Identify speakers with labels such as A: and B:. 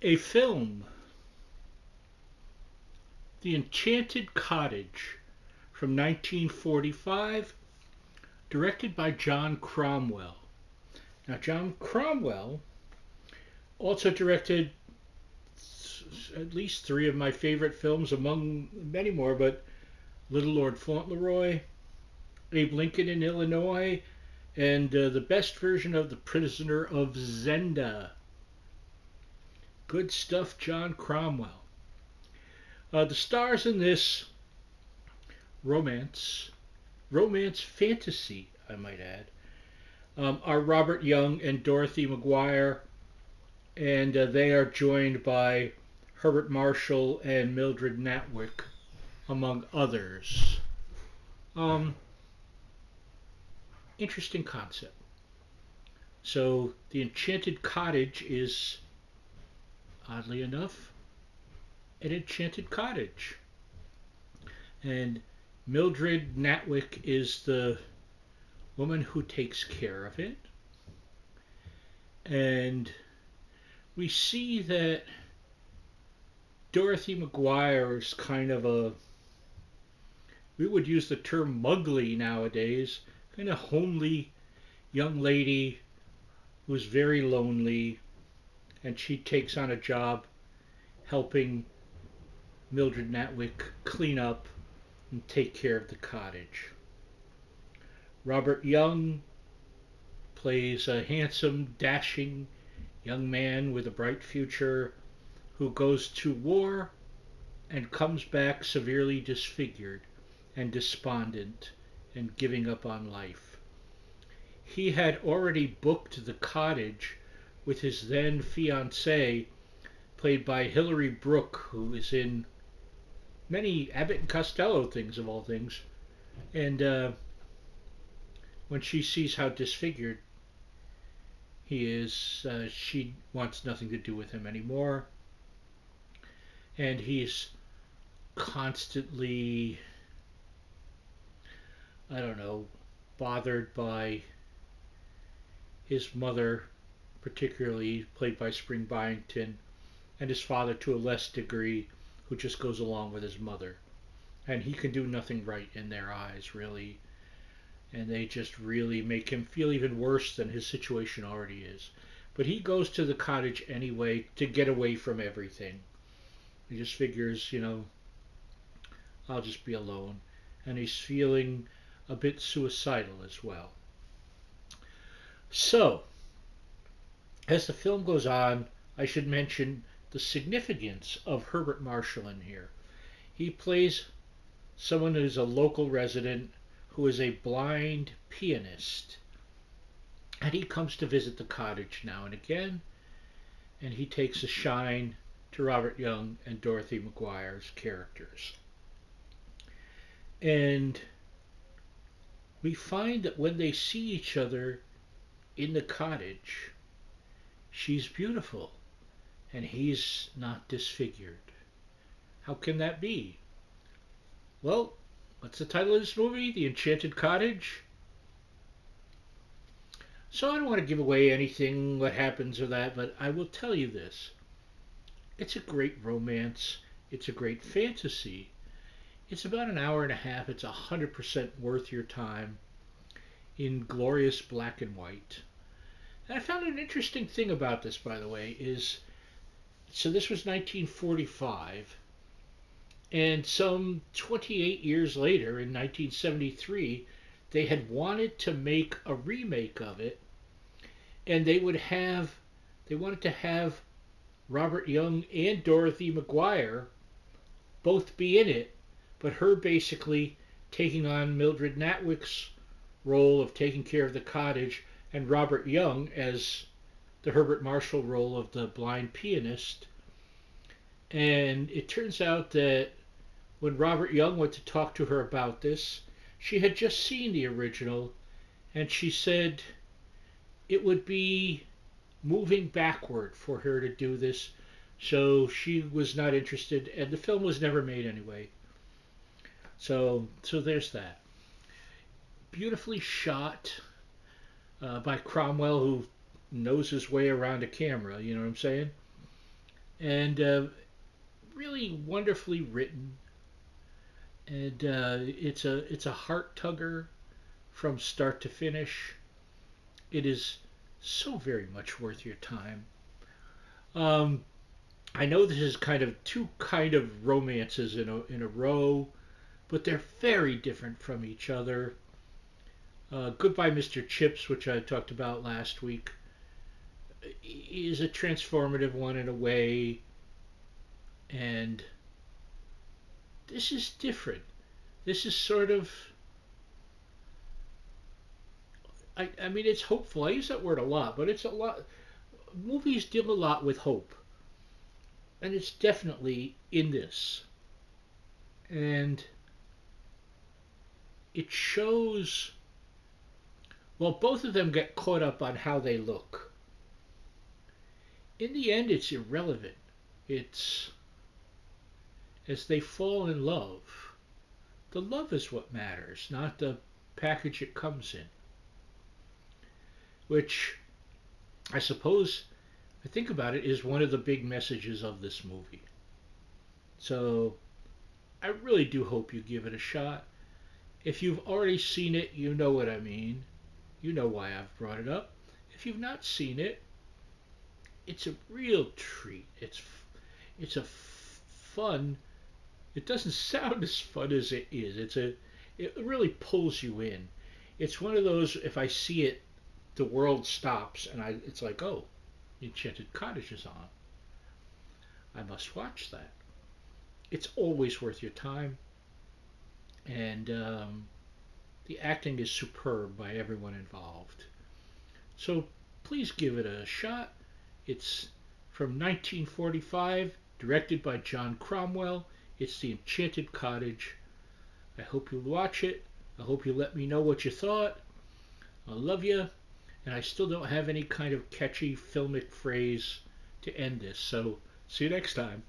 A: A film, The Enchanted Cottage, from 1945, directed by John Cromwell. Now, John Cromwell also directed at least three of my favorite films, among many more, but Little Lord Fauntleroy, Abe Lincoln in Illinois, and the best version of The Prisoner of Zenda. Good stuff, John Cromwell. The stars in this romance, romance fantasy, I might add, are Robert Young and Dorothy McGuire, and they are joined by Herbert Marshall and Mildred Natwick, among others. Um, Interesting concept. So, the Enchanted Cottage is, oddly enough, an enchanted cottage. And Mildred Natwick is the woman who takes care of it. And we see that Dorothy McGuire is kind of a, we would use the term mugly nowadays, kind of homely young lady who's very lonely, and she takes on a job helping Mildred Natwick clean up and take care of the cottage. Robert Young plays a handsome, dashing young man with a bright future who goes to war and comes back severely disfigured and despondent and giving up on life. He had already booked the cottage with his then fiancée, played by Hilary Brooke, who is in many Abbott and Costello things, of all things. And when she sees how disfigured he is, she wants nothing to do with him anymore. And he's constantly, I don't know, bothered by his mother, particularly played by Spring Byington, and his father to a less degree, who just goes along with his mother. And he can do nothing right in their eyes, really. And they just really make him feel even worse than his situation already is. But he goes to the cottage anyway to get away from everything. He just figures, I'll just be alone. And he's feeling a bit suicidal as well. So, as the film goes on, I should mention the significance of Herbert Marshall in here. He plays someone who's a local resident who is a blind pianist. And he comes to visit the cottage now and again, and he takes a shine to Robert Young and Dorothy McGuire's characters. And we find that when they see each other in the cottage, she's beautiful and he's not disfigured. How can that be? Well, what's the title of this movie? The Enchanted Cottage? So I don't want to give away anything, what happens or that, but I will tell you this. It's a great romance. It's a great fantasy. It's about an hour and a half. It's 100% worth your time in glorious black and white. And I found an interesting thing about this, by the way, is so this was 1945, and some 28 years later, in 1973, they had wanted to make a remake of it, and they wanted to have Robert Young and Dorothy McGuire both be in it, but her basically taking on Mildred Natwick's role of taking care of the cottage, and Robert Young as the Herbert Marshall role of the blind pianist. And it turns out that when Robert Young went to talk to her about this, she had just seen the original, and she said it would be moving backward for her to do this, so she was not interested, and the film was never made anyway. So there's that. Beautifully shot by Cromwell, who knows his way around a camera, you know what I'm saying? and really wonderfully written. And it's a heart tugger from start to finish. It is so very much worth your time. Um, I know this is kind of two kind of romances in a row, but they're very different from each other. Goodbye, Mr. Chips, which I talked about last week, is a transformative one in a way, and this is different. This is sort of, I mean, it's hopeful. I use that word a lot, but it's a lot. Movies deal a lot with hope, and it's definitely in this. And it shows, well, both of them get caught up on how they look. In the end, it's irrelevant. It's as they fall in love. The love is what matters, not the package it comes in. Which I suppose, I think about it, is one of the big messages of this movie. So I really do hope you give it a shot. If you've already seen it, you know what I mean. You know why I've brought it up. If you've not seen it, it's a real treat. It's a fun. It doesn't sound as fun as it is. It really pulls you in. It's one of those, if I see it, the world stops and it's like, oh, Enchanted Cottage is on. I must watch that. It's always worth your time, and the acting is superb by everyone involved. So please give it a shot. It's from 1945, directed by John Cromwell. It's The Enchanted Cottage. I hope you'll watch it. I hope you let me know what you thought. I love you. And I still don't have any kind of catchy filmic phrase to end this. So see you next time.